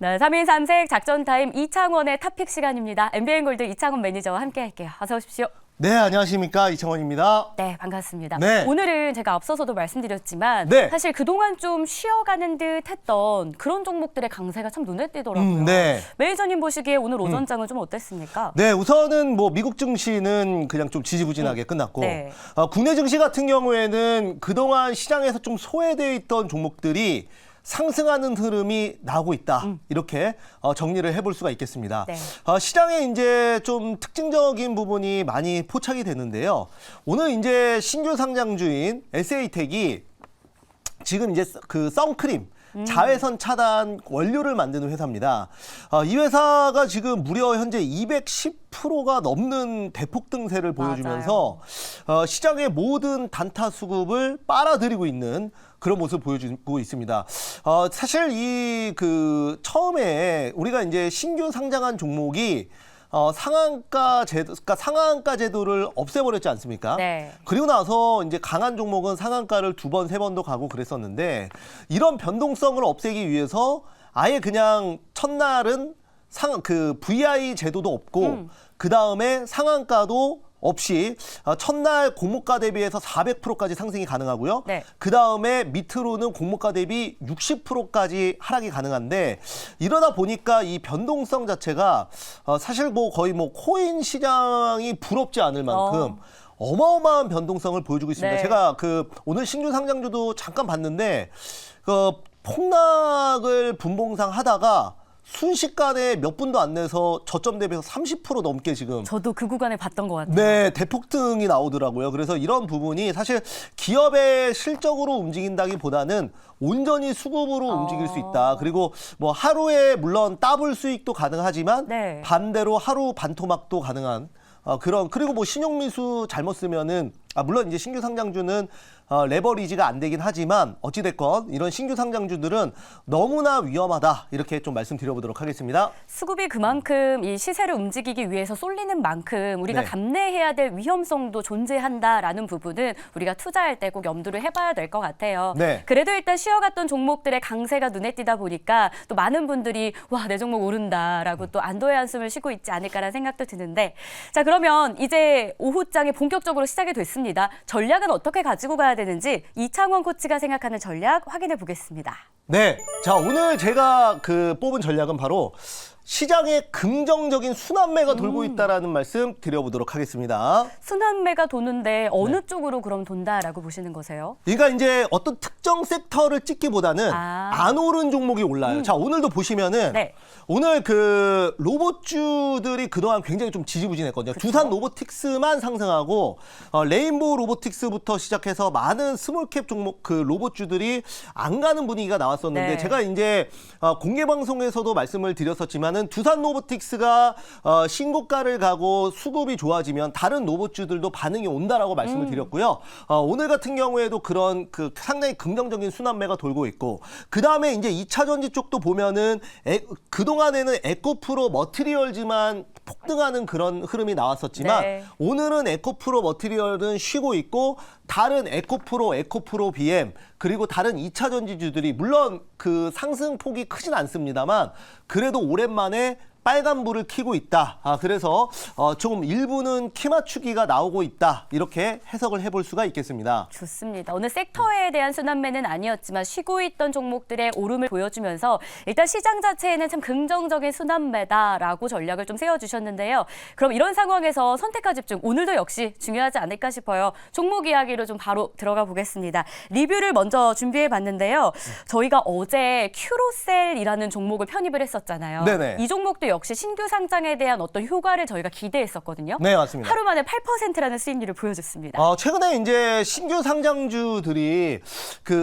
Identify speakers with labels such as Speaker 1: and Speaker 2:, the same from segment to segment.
Speaker 1: 네, 3인 3색 작전타임 이창원의 탑픽 시간입니다. MBN골드 이창원 매니저와 함께 할게요. 어서 오십시오.
Speaker 2: 네, 안녕하십니까. 이창원입니다.
Speaker 1: 네, 반갑습니다.
Speaker 2: 네.
Speaker 1: 오늘은 제가 앞서서도 말씀드렸지만
Speaker 2: 네.
Speaker 1: 사실 그동안 좀 쉬어가는 듯 했던 그런 종목들의 강세가 참 눈에 띄더라고요.
Speaker 2: 네.
Speaker 1: 매니저님 보시기에 오늘 오전장은 좀 어땠습니까?
Speaker 2: 네, 우선은 뭐 미국 증시는 그냥 좀 지지부진하게 끝났고
Speaker 1: 네.
Speaker 2: 국내 증시 같은 경우에는 그동안 시장에서 좀 소외되어 있던 종목들이 상승하는 흐름이 나오고 있다. 이렇게 정리를 해볼 수가 있겠습니다.
Speaker 1: 네.
Speaker 2: 시장에 이제 좀 특징적인 부분이 많이 포착이 되는데요. 오늘 이제 신규 상장주인 SA텍이 지금 이제 그 선크림 자외선 차단 원료를 만드는 회사입니다. 이 회사가 지금 무려 현재 210%가 넘는 대폭 등세를 보여주면서 시장의 모든 단타 수급을 빨아들이고 있는 그런 모습을 보여주고 있습니다. 사실 이 처음에 우리가 이제 신규 상장한 종목이 상한가 제도, 그러니까 상한가 제도를 없애버렸지 않습니까?
Speaker 1: 네.
Speaker 2: 그리고 나서 이제 강한 종목은 상한가를 2번, 3번도 가고 그랬었는데 이런 변동성을 없애기 위해서 아예 그냥 첫날은 VI 제도도 없고 그 다음에 상한가도 없이 첫날 공모가 대비해서 400%까지 상승이 가능하고요.
Speaker 1: 네.
Speaker 2: 그 다음에 밑으로는 공모가 대비 60%까지 하락이 가능한데 이러다 보니까 이 변동성 자체가 사실 뭐 거의 뭐 코인 시장이 부럽지 않을 만큼 어마어마한 변동성을 보여주고 있습니다.
Speaker 1: 네.
Speaker 2: 제가 오늘 신규 상장주도 잠깐 봤는데 폭락을 분봉상 하다가 순식간에 몇 분도 안 내서 저점 대비해서 30% 넘게 지금
Speaker 1: 저도 그 구간에 봤던 것 같아요.
Speaker 2: 네, 대폭등이 나오더라고요. 그래서 이런 부분이 사실 기업의 실적으로 움직인다기보다는 온전히 수급으로 움직일 수 있다. 그리고 뭐 하루에 물론 더블 수익도 가능하지만
Speaker 1: 네.
Speaker 2: 반대로 하루 반토막도 가능한 그리고 뭐 신용미수 잘못 쓰면은 물론 이제 신규 상장주는 레버리지가 안 되긴 하지만 어찌됐건 이런 신규 상장주들은 너무나 위험하다 이렇게 좀 말씀드려보도록 하겠습니다.
Speaker 1: 수급이 그만큼 이 시세를 움직이기 위해서 쏠리는 만큼 우리가
Speaker 2: 네.
Speaker 1: 감내해야 될 위험성도 존재한다라는 부분은 우리가 투자할 때 꼭 염두를 해봐야 될 것 같아요.
Speaker 2: 네.
Speaker 1: 그래도 일단 쉬어갔던 종목들의 강세가 눈에 띄다 보니까 또 많은 분들이 와, 내 종목 오른다라고 또 안도의 한숨을 쉬고 있지 않을까라는 생각도 드는데 자, 그러면 이제 오후장이 본격적으로 시작이 됐습니다. 전략은 어떻게 가지고 가야 되는지 이창원 코치가 생각하는 전략 확인해 보겠습니다.
Speaker 2: 네, 자 오늘 제가 뽑은 전략은 바로 시장에 긍정적인 순환매가 돌고 있다라는 말씀 드려보도록 하겠습니다.
Speaker 1: 순환매가 도는데 어느 쪽으로 그럼 돈다라고 보시는 거세요?
Speaker 2: 그러니까 이제 어떤 특정 섹터를 찍기보다는
Speaker 1: 아.
Speaker 2: 안 오른 종목이 올라요. 자 오늘도 보시면은
Speaker 1: 네.
Speaker 2: 오늘 로봇주들이 그동안 굉장히 좀 지지부진했거든요. 두산 로보틱스만 상승하고 레인보우 로보틱스부터 시작해서 많은 스몰캡 종목 로봇주들이 안 가는 분위기가 나왔었는데
Speaker 1: 네.
Speaker 2: 제가 이제 공개 방송에서도 말씀을 드렸었지만은 두산 로보틱스가 신고가를 가고 수급이 좋아지면 다른 로봇주들도 반응이 온다라고 말씀을 드렸고요. 오늘 같은 경우에도 그런 상당히 긍정적인 순환매가 돌고 있고 그 다음에 이제 2차 전지 쪽도 보면은 그동안에는 에코프로 머티리얼즈만 폭등하는 그런 흐름이 나왔었지만
Speaker 1: 네.
Speaker 2: 오늘은 에코프로 머티리얼은 쉬고 있고 다른 에코프로 BM 그리고 다른 2차 전지주들이 물론 상승폭이 크진 않습니다만 그래도 오랜만에 빨간불을 켜고 있다. 그래서 좀 일부는 키 맞추기가 나오고 있다. 이렇게 해석을 해볼 수가 있겠습니다.
Speaker 1: 좋습니다. 오늘 섹터에 대한 순환매는 아니었지만 쉬고 있던 종목들의 오름을 보여주면서 일단 시장 자체에는 참 긍정적인 순환매다라고 전략을 좀 세워주셨는데요. 그럼 이런 상황에서 선택과 집중, 오늘도 역시 중요하지 않을까 싶어요. 종목 이야기로 좀 바로 들어가 보겠습니다. 리뷰를 먼저 준비해봤는데요. 저희가 어제 큐로셀이라는 종목을 편입을 했었잖아요.
Speaker 2: 네네.
Speaker 1: 이 종목도 역시 신규 상장에 대한 어떤 효과를 저희가 기대했었거든요.
Speaker 2: 네, 맞습니다.
Speaker 1: 하루 만에 8%라는 수익률을 보여줬습니다.
Speaker 2: 최근에 이제 신규 상장주들이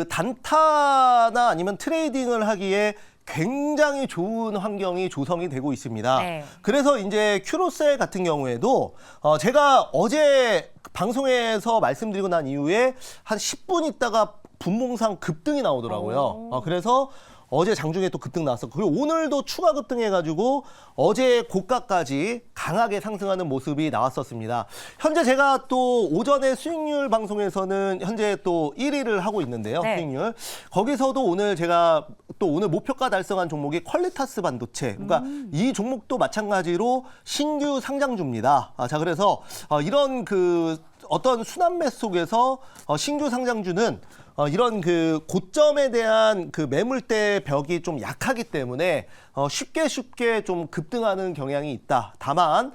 Speaker 2: 단타나 아니면 트레이딩을 하기에 굉장히 좋은 환경이 조성이 되고 있습니다.
Speaker 1: 네.
Speaker 2: 그래서 이제 큐로셀 같은 경우에도 제가 어제 방송에서 말씀드리고 난 이후에 한 10분 있다가 분봉상 급등이 나오더라고요. 그래서 어제 장중에 또 급등 나왔었고 그리고 오늘도 추가 급등해가지고 어제 고가까지 강하게 상승하는 모습이 나왔었습니다. 현재 제가 또 오전에 수익률 방송에서는 현재 또 1위를 하고 있는데요.
Speaker 1: 네.
Speaker 2: 수익률. 거기서도 오늘 제가 또 오늘 목표가 달성한 종목이 퀄리타스 반도체. 그러니까 이 종목도 마찬가지로 신규 상장주입니다. 자, 그래서 이런 그 어떤 순환매 속에서 신규 상장주는 이런 그 고점에 대한 그 매물대 벽이 좀 약하기 때문에 쉽게 좀 급등하는 경향이 있다. 다만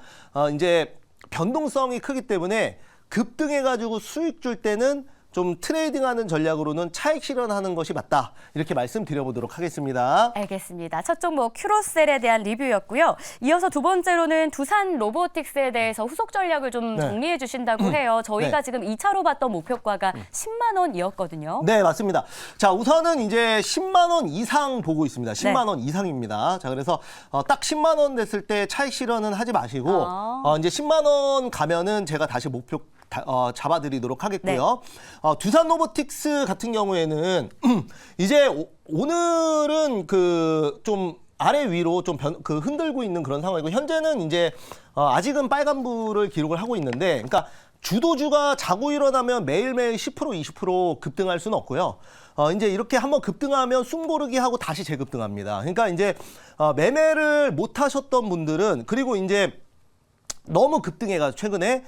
Speaker 2: 이제 변동성이 크기 때문에 급등해가지고 수익 줄 때는 좀 트레이딩하는 전략으로는 차익 실현하는 것이 맞다. 이렇게 말씀드려보도록 하겠습니다.
Speaker 1: 알겠습니다. 첫 종목 큐로셀에 대한 리뷰였고요. 이어서 두 번째로는 두산 로보틱스에 대해서 후속 전략을 좀
Speaker 2: 네.
Speaker 1: 정리해 주신다고 해요. 저희가
Speaker 2: 네.
Speaker 1: 지금 2차로 봤던 목표가가 10만 원이었거든요.
Speaker 2: 네, 맞습니다. 자, 우선은 이제 10만 원 이상 보고 있습니다. 10만
Speaker 1: 네.
Speaker 2: 원 이상입니다. 자, 그래서 딱 10만 원 됐을 때 차익 실현은 하지 마시고 이제 10만 원 가면은 제가 다시 목표 잡아드리도록 하겠고요. 두산 로보틱스 같은 경우에는 이제 오늘은 그 좀 아래 위로 좀 흔들고 있는 그런 상황이고 현재는 이제 아직은 빨간불을 기록을 하고 있는데, 그러니까 주도주가 자고 일어나면 매일매일 10% 20% 급등할 수는 없고요. 이제 이렇게 한번 급등하면 숨 고르기 하고 다시 재급등합니다. 그러니까 이제 매매를 못 하셨던 분들은, 그리고 이제 너무 급등해가지고 최근에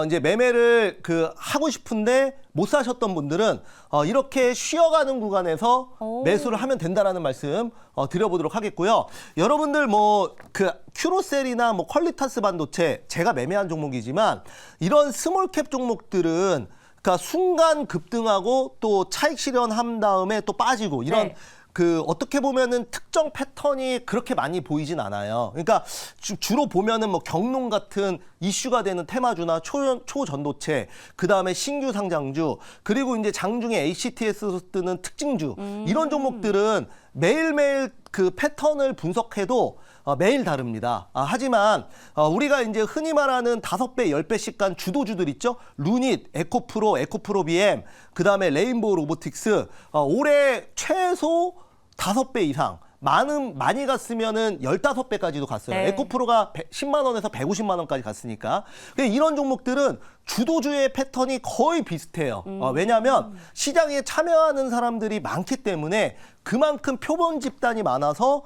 Speaker 2: 이제 매매를 하고 싶은데 못 사셨던 분들은 이렇게 쉬어가는 구간에서 매수를 하면 된다라는 말씀 드려보도록 하겠고요. 여러분들 뭐 큐로셀이나 뭐 퀄리타스 반도체 제가 매매한 종목이지만 이런 스몰캡 종목들은 그러니까 순간 급등하고 또 차익 실현한 다음에 또 빠지고 이런
Speaker 1: 네.
Speaker 2: 어떻게 보면은 특정 패턴이 그렇게 많이 보이진 않아요. 그러니까 주로 보면은 뭐 경농 같은 이슈가 되는 테마주나 초전도체, 그 다음에 신규 상장주, 그리고 이제 장중에 HTS로 뜨는 특징주, 이런 종목들은 매일매일 그 패턴을 분석해도 매일 다릅니다. 하지만 우리가 이제 흔히 말하는 5배, 10배씩 간 주도주들 있죠? 루닛, 에코프로, 에코프로 BM, 그 다음에 레인보우 로보틱스, 올해 최소 5배 이상, 많이 갔으면은 15배까지도 갔어요.
Speaker 1: 네.
Speaker 2: 에코프로가 10만 원에서 150만 원까지 갔으니까. 이런 종목들은 주도주의 패턴이 거의 비슷해요. 왜냐하면 시장에 참여하는 사람들이 많기 때문에 그만큼 표본 집단이 많아서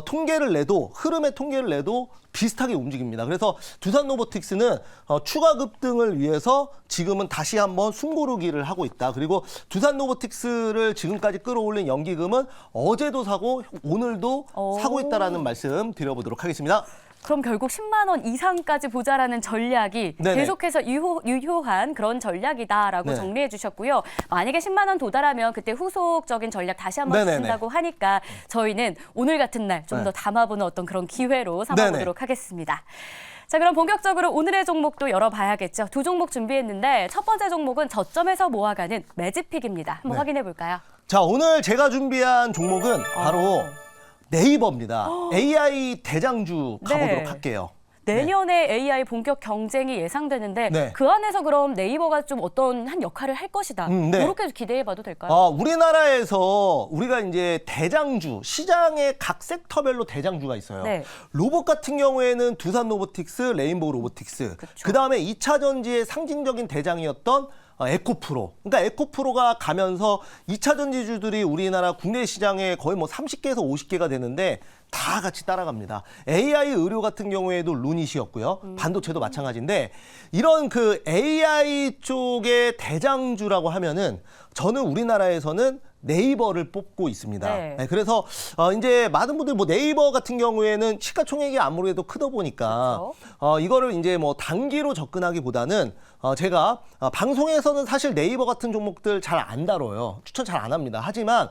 Speaker 2: 통계를 내도, 흐름의 통계를 내도 비슷하게 움직입니다. 그래서 두산 로보틱스는 추가 급등을 위해서 지금은 다시 한번 숨고르기를 하고 있다. 그리고 두산 로보틱스를 지금까지 끌어올린 연기금은 어제도 사고 오늘도 사고 있다라는 말씀 드려보도록 하겠습니다.
Speaker 1: 그럼 결국 10만 원 이상까지 보자라는 전략이
Speaker 2: 네네.
Speaker 1: 계속해서 유효한 그런 전략이다라고
Speaker 2: 네.
Speaker 1: 정리해 주셨고요. 만약에 10만 원 도달하면 그때 후속적인 전략 다시 한번
Speaker 2: 네네네.
Speaker 1: 주신다고 하니까 저희는 오늘 같은 날 좀 더
Speaker 2: 네.
Speaker 1: 담아보는 어떤 그런 기회로 삼아보도록 하겠습니다. 자, 그럼 본격적으로 오늘의 종목도 열어봐야겠죠. 두 종목 준비했는데 첫 번째 종목은 저점에서 모아가는 매직픽입니다. 한번
Speaker 2: 네.
Speaker 1: 확인해 볼까요?
Speaker 2: 자, 오늘 제가 준비한 종목은 바로 네이버입니다. AI 대장주 가보도록
Speaker 1: 네.
Speaker 2: 할게요.
Speaker 1: 내년에 AI 본격 경쟁이 예상되는데
Speaker 2: 네.
Speaker 1: 그 안에서 그럼 네이버가 좀 어떤 한 역할을 할 것이다.
Speaker 2: 네.
Speaker 1: 이렇게 기대해봐도 될까요?
Speaker 2: 우리나라에서 우리가 이제 대장주, 시장의 각 섹터별로 대장주가 있어요.
Speaker 1: 네.
Speaker 2: 로봇 같은 경우에는 두산 로보틱스, 레인보우 로보틱스.
Speaker 1: 그쵸.
Speaker 2: 그다음에 2차 전지의 상징적인 대장이었던 에코프로. 그러니까 에코프로가 가면서 2차 전지주들이 우리나라 국내 시장에 거의 뭐 30개에서 50개가 되는데 다 같이 따라갑니다. AI 의료 같은 경우에도 루닛이었고요. 반도체도 마찬가지인데 이런 그 AI 쪽의 대장주라고 하면은 저는 우리나라에서는 네이버를 뽑고 있습니다.
Speaker 1: 네.
Speaker 2: 네, 그래서 이제 많은 분들 뭐 네이버 같은 경우에는 시가총액이 아무래도 크다 보니까 이거를 이제 뭐 단기로 접근하기보다는 제가 방송에서는 사실 네이버 같은 종목들 잘 안 다뤄요. 추천 잘 안 합니다. 하지만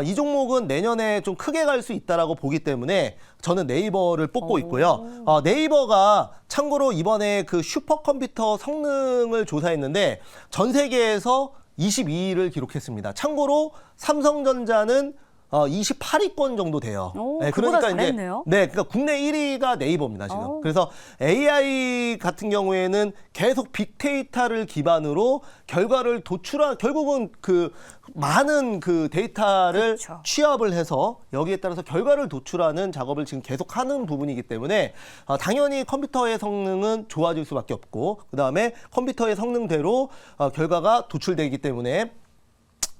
Speaker 2: 이 종목은 내년에 좀 크게 갈 수 있다라고 보기 때문에 저는 네이버를 뽑고 있고요. 네이버가 참고로 이번에 그 슈퍼컴퓨터 성능을 조사했는데 전 세계에서 22위를 기록했습니다. 참고로 삼성전자는 28위권 정도 돼요.
Speaker 1: 오, 그보다 잘했네요.
Speaker 2: 네, 그러니까 국내 1위가 네이버입니다, 지금.
Speaker 1: 오.
Speaker 2: 그래서 AI 같은 경우에는 계속 빅데이터를 기반으로 결과를 도출한, 결국은 그 많은 그 데이터를
Speaker 1: 그렇죠.
Speaker 2: 취합을 해서 여기에 따라서 결과를 도출하는 작업을 지금 계속 하는 부분이기 때문에 당연히 컴퓨터의 성능은 좋아질 수밖에 없고, 그다음에 컴퓨터의 성능대로 결과가 도출되기 때문에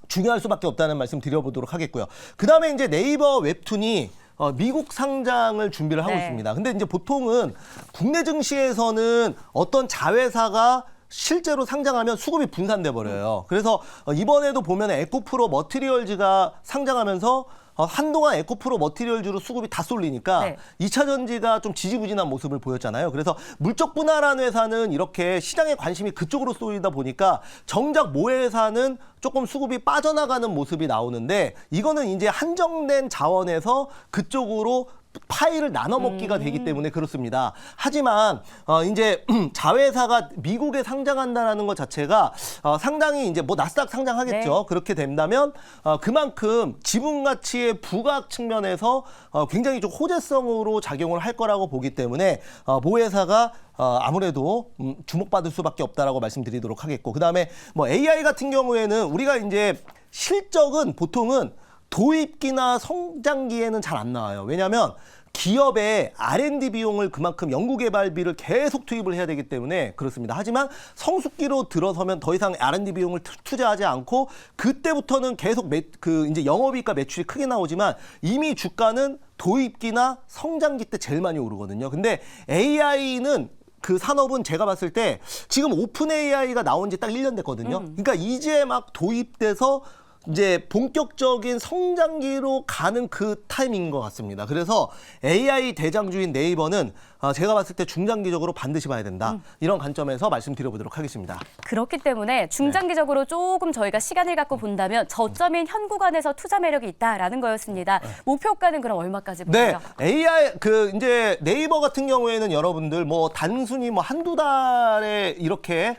Speaker 2: 중요할 수밖에 없다는 말씀 드려보도록 하겠고요. 그 다음에 이제 네이버 웹툰이 미국 상장을 준비를 하고
Speaker 1: 네.
Speaker 2: 있습니다. 근데 이제 보통은 국내 증시에서는 어떤 자회사가 실제로 상장하면 수급이 분산돼 버려요. 그래서 이번에도 보면 에코프로 머티리얼즈가 상장하면서 한동안 에코프로 머티리얼즈로 수급이 다 쏠리니까
Speaker 1: 네.
Speaker 2: 2차 전지가 좀 지지부진한 모습을 보였잖아요. 그래서 물적 분할한 회사는 이렇게 시장의 관심이 그쪽으로 쏠리다 보니까 정작 모회사는 조금 수급이 빠져나가는 모습이 나오는데, 이거는 이제 한정된 자원에서 그쪽으로 파일을 나눠 먹기가 되기 때문에 그렇습니다. 하지만 이제 자회사가 미국에 상장한다라는 것 자체가 상당히 이제 뭐 나스닥 상장하겠죠.
Speaker 1: 네.
Speaker 2: 그렇게 된다면 그만큼 지분 가치의 부각 측면에서 굉장히 좀 호재성으로 작용을 할 거라고 보기 때문에 모회사가 아무래도 주목받을 수밖에 없다라고 말씀드리도록 하겠고, 그다음에 뭐 AI 같은 경우에는 우리가 이제 실적은 보통은 도입기나 성장기에는 잘 안 나와요. 왜냐하면 기업의 R&D 비용을 그만큼 연구개발비를 계속 투입을 해야 되기 때문에 그렇습니다. 하지만 성숙기로 들어서면 더 이상 R&D 비용을 투자하지 않고 그때부터는 계속 이제 영업이익과 매출이 크게 나오지만 이미 주가는 도입기나 성장기 때 제일 많이 오르거든요. 근데 AI는 그 산업은 제가 봤을 때 지금 오픈 AI가 나온 지 딱 1년 됐거든요. 그러니까 이제 막 도입돼서 이제 본격적인 성장기로 가는 그 타이밍인 것 같습니다. 그래서 AI 대장주인 네이버는 제가 봤을 때 중장기적으로 반드시 봐야 된다. 이런 관점에서 말씀드려보도록 하겠습니다.
Speaker 1: 그렇기 때문에 중장기적으로 조금 저희가 시간을 갖고 본다면 저점인 현 구간에서 투자 매력이 있다라는 거였습니다. 목표가는 그럼 얼마까지
Speaker 2: 네,
Speaker 1: 볼까요?
Speaker 2: AI 이제 네이버 같은 경우에는 여러분들 뭐 단순히 뭐 한두 달에 이렇게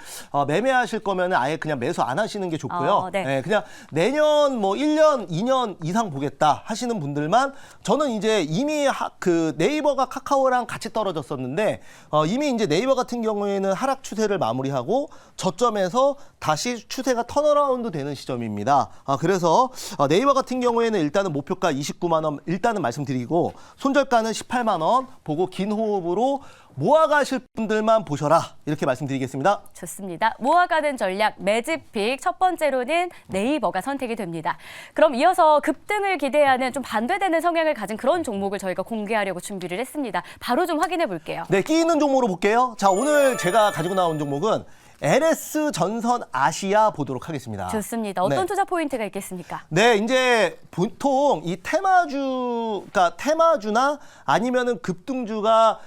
Speaker 2: 매매하실 거면 아예 그냥 매수 안 하시는 게 좋고요.
Speaker 1: 네.
Speaker 2: 그냥 내년 뭐 1년, 2년 이상 보겠다 하시는 분들만, 저는 이제 이미 그 네이버가 카카오랑 같이 떨어졌었는데 이미 이제 네이버 같은 경우에는 하락 추세를 마무리하고 저점에서 다시 추세가 턴어라운드 되는 시점입니다. 그래서 네이버 같은 경우에는 일단은 목표가 29만 원 일단은 말씀드리고, 손절가는 18만 원 보고 긴 호흡으로 모아가실 분들만 보셔라, 이렇게 말씀드리겠습니다.
Speaker 1: 좋습니다. 모아가는 전략 매집픽 첫 번째로는 네이버가 선택이 됩니다. 그럼 이어서 급등을 기대하는 좀 반대되는 성향을 가진 그런 종목을 저희가 공개하려고 준비를 했습니다. 바로 좀 확인해 볼게요.
Speaker 2: 네, 끼 있는 종목으로 볼게요. 자, 오늘 제가 가지고 나온 종목은 LS 전선 아시아 보도록 하겠습니다.
Speaker 1: 좋습니다. 어떤
Speaker 2: 네.
Speaker 1: 투자 포인트가 있겠습니까?
Speaker 2: 네, 이제 보통 이 그러니까 테마주나 아니면은 급등주가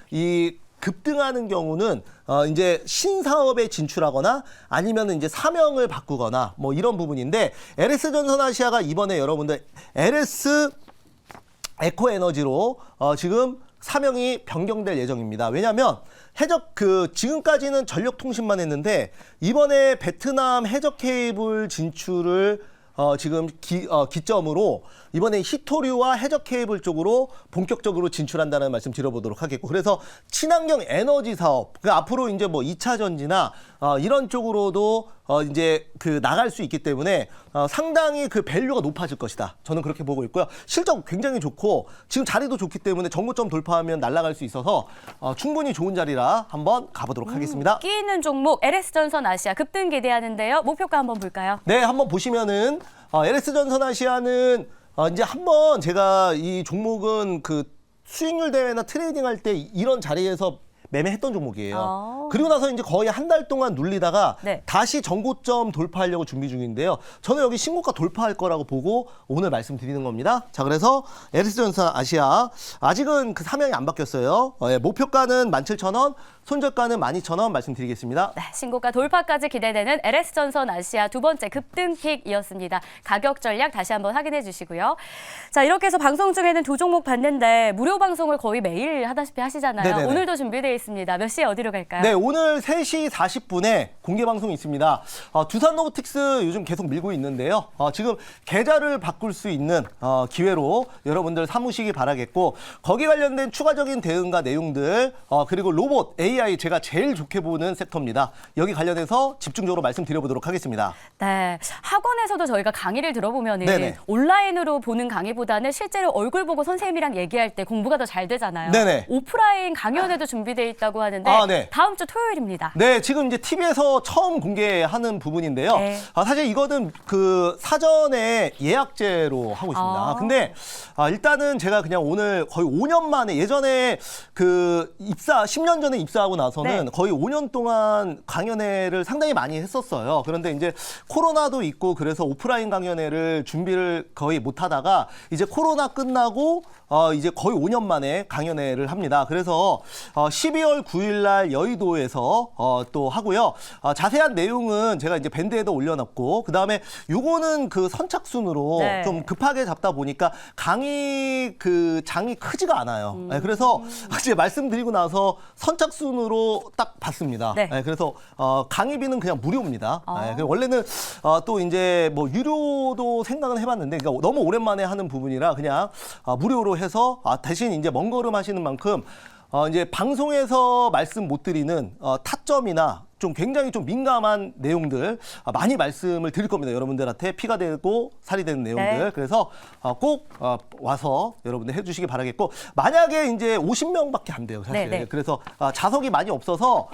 Speaker 2: 급등하는 경우는 이제 신사업에 진출하거나 아니면 이제 사명을 바꾸거나 뭐 이런 부분인데, LS 전선아시아가 이번에 여러분들 LS 에코에너지로 지금 사명이 변경될 예정입니다. 왜냐하면 지금까지는 전력통신만 했는데 이번에 베트남 해적 케이블 진출을 지금 기점으로 이번에 히토류와 해적 케이블 쪽으로 본격적으로 진출한다는 말씀 드려보도록 하겠고, 그래서 친환경 에너지 사업, 앞으로 이제 뭐 2차 전지나 이런 쪽으로도 이제 나갈 수 있기 때문에 상당히 그 밸류가 높아질 것이다. 저는 그렇게 보고 있고요. 실적 굉장히 좋고 지금 자리도 좋기 때문에 정고점 돌파하면 날아갈 수 있어서 충분히 좋은 자리라 한번 가보도록 하겠습니다.
Speaker 1: 끼 있는 종목 LS전선 아시아 급등 기대하는데요. 목표가 한번 볼까요?
Speaker 2: 네, 한번 보시면은 LS 전선 아시아는 이제 한번 제가 이 종목은 그 수익률 대회나 트레이딩 할 때 이런 자리에서 매매했던 종목이에요. 그리고 나서 이제 거의 한 달 동안 눌리다가
Speaker 1: 네.
Speaker 2: 다시 전고점 돌파하려고 준비 중인데요. 저는 여기 신고가 돌파할 거라고 보고 오늘 말씀드리는 겁니다. 자, 그래서 LS전선 아시아 아직은 그 사명이 안 바뀌었어요. 목표가는 17,000원, 손절가는 12,000원 말씀드리겠습니다.
Speaker 1: 네, 신고가 돌파까지 기대되는 LS전선 아시아 두 번째 급등픽이었습니다. 가격 전략 다시 한번 확인해 주시고요. 자, 이렇게 해서 방송 중에는 두 종목 봤는데 무료 방송을 거의 매일 하다시피 하시잖아요.
Speaker 2: 네네네.
Speaker 1: 오늘도 준비되어 있습니다. 몇 시에 어디로 갈까요?
Speaker 2: 네, 오늘 3시 40분에 공개 방송이 있습니다. 두산 로보틱스 요즘 계속 밀고 있는데요. 지금 계좌를 바꿀 수 있는 기회로 여러분들 삼으시기 바라겠고, 거기 관련된 추가적인 대응과 내용들, 그리고 로봇, AI 제가 제일 좋게 보는 섹터입니다. 여기 관련해서 집중적으로 말씀드려보도록 하겠습니다.
Speaker 1: 네, 학원에서도 저희가 강의를 들어보면
Speaker 2: 네네.
Speaker 1: 온라인으로 보는 강의보다는 실제로 얼굴 보고 선생님이랑 얘기할 때 공부가 더 잘 되잖아요.
Speaker 2: 네네.
Speaker 1: 오프라인 강연회도 준비되어 있다고 하는데
Speaker 2: 네.
Speaker 1: 다음 주 토요일입니다.
Speaker 2: 네, 지금 이제 TV에서 처음 공개하는 부분인데요.
Speaker 1: 네.
Speaker 2: 사실 이거는 그 사전에 예약제로 하고 있습니다. 근데 일단은 제가 그냥 오늘 거의 5년 만에, 예전에 그 10년 전에 입사하고 나서는
Speaker 1: 네.
Speaker 2: 거의 5년 동안 강연회를 상당히 많이 했었어요. 그런데 이제 코로나도 있고 그래서 오프라인 강연회를 준비를 거의 못 하다가 이제 코로나 끝나고 이제 거의 5년 만에 강연회를 합니다. 그래서 12월 9일 날 여의도에서 또 하고요. 자세한 내용은 제가 이제 밴드에도 올려놨고, 그다음에 요거는 그 선착순으로
Speaker 1: 네.
Speaker 2: 좀 급하게 잡다 보니까 강의 그 장이 크지가 않아요. 네, 그래서 이제 말씀드리고 나서 선착순으로 딱 봤습니다.
Speaker 1: 네.
Speaker 2: 네, 그래서 강의비는 그냥 무료입니다. 네, 원래는 또 이제 뭐 유료도 생각은 해봤는데, 그러니까 너무 오랜만에 하는 부분이라 그냥 무료로 해서 대신 이제 먼 걸음 하시는 만큼 이제 방송에서 말씀 못 드리는 타점이나 좀 굉장히 좀 민감한 내용들 많이 말씀을 드릴 겁니다. 여러분들한테 피가 되고 살이 되는 내용들.
Speaker 1: 네.
Speaker 2: 그래서 꼭 와서 여러분들 해주시기 바라겠고, 만약에 이제 50명밖에 안 돼요, 사실.
Speaker 1: 네, 네.
Speaker 2: 그래서 자석이 많이 없어서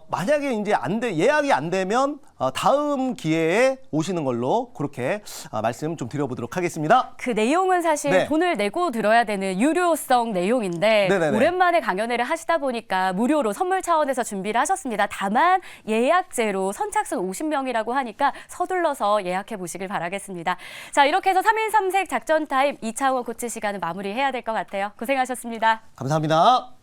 Speaker 2: 만약에 이제 예약이 안 되면 다음 기회에 오시는 걸로 그렇게 말씀 좀 드려보도록 하겠습니다.
Speaker 1: 그 내용은 사실
Speaker 2: 네.
Speaker 1: 돈을 내고 들어야 되는 유료성 내용인데
Speaker 2: 네네네.
Speaker 1: 오랜만에 강연회를 하시다 보니까 무료로 선물 차원에서 준비를 하셨습니다. 다만 예약제로 선착순 50명이라고 하니까 서둘러서 예약해 보시길 바라겠습니다. 자, 이렇게 해서 3인 3색 작전 타임 2차원 코치 시간은 마무리해야 될 것 같아요. 고생하셨습니다.
Speaker 2: 감사합니다.